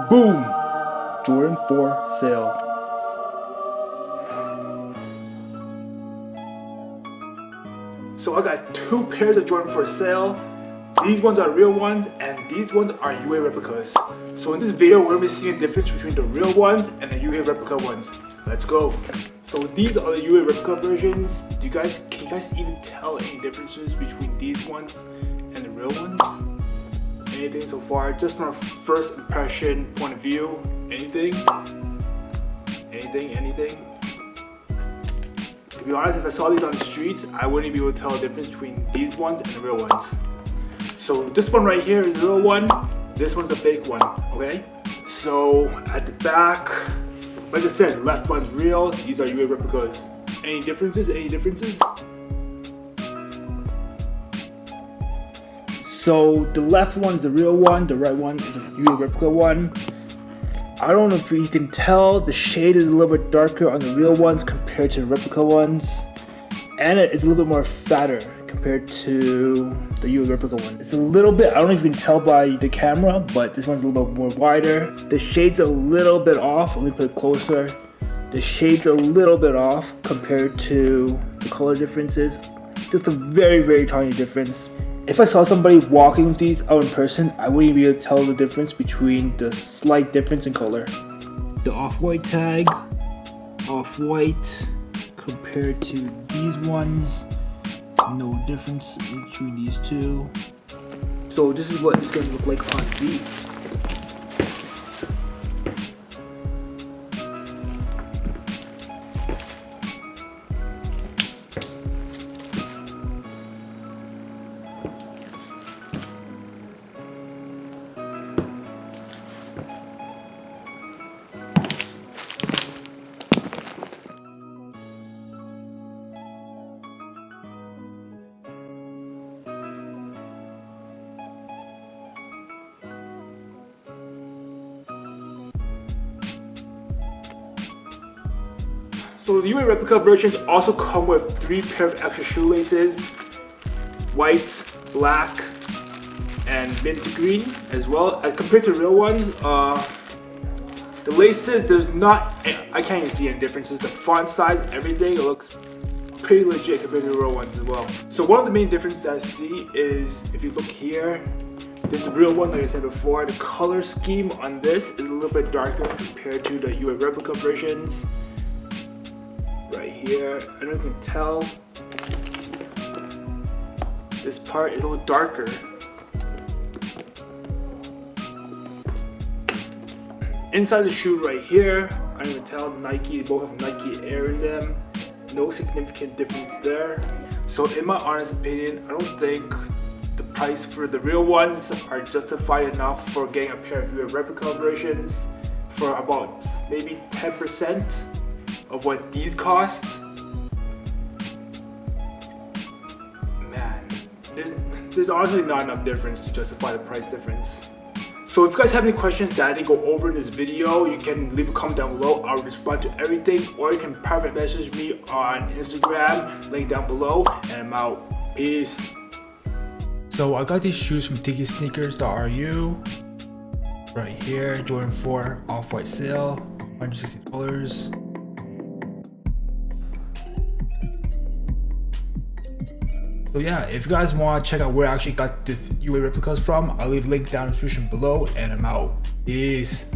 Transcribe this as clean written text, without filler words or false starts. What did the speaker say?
Boom! Jordan 4 sale. So I got two pairs of Jordan for sale. These ones are real ones and these ones are UA replicas. So in this video we're going to be seeing the difference between the real ones and the UA replica ones. Let's go. So these are the UA replica versions. Can you guys even tell any differences between these ones and the real ones? Anything so far? Just from a first impression point of view? Anything? Anything? To be honest, if I saw these on the streets, I wouldn't be able to tell the difference between these ones and the real ones. So this one right here is the real one, this one's the fake one, okay? So at the back, like I said, left one's real, these are UA replicas. Any differences? So the left one is the real one, the right one is a UA replica one. I don't know if you can tell, the shade is a little bit darker on the real ones compared to the replica ones. And it's a little bit more fatter compared to the UA replica one. It's a little bit, I don't know if you can tell by the camera, but this one's a little bit more wider. The shade's a little bit off, let me put it closer. The shade's a little bit off compared to the color differences. Just a very, very tiny difference. If I saw somebody walking with these out in person, I wouldn't be able to tell the difference between the slight difference in color. The off-white tag, off-white compared to these ones, no difference between these two. So this is what it's going to look like on these. So the UA replica versions also come with 3 pairs of extra shoelaces, white, black, and mint green as well. As compared to real ones, the laces, I can't even see any differences. The font size, everything, it looks pretty legit compared to the real ones as well. So one of the main differences I see is, if you look here, this is the real one, like I said before. The color scheme on this is a little bit darker compared to the UA replica versions. Right here, I don't know if you can tell, this part is a little darker. Inside the shoe right here, I don't even tell, Nike, both have Nike Air in them. No significant difference there. So in my honest opinion, I don't think the price for the real ones are justified enough for getting a pair of UA replica versions for about maybe 10% of what these cost. Man, there's honestly not enough difference to justify the price difference. So if you guys have any questions that I didn't go over in this video, you can leave a comment down below. I'll respond to everything, or you can private message me on Instagram, link down below, and I'm out. Peace. So I got these shoes from TikiSneakers.ru. Right here, Jordan 4 off-white sale, $160. So yeah, if you guys want to check out where I actually got the UA replicas from, I'll leave a link down in the description below, and I'm out. Peace.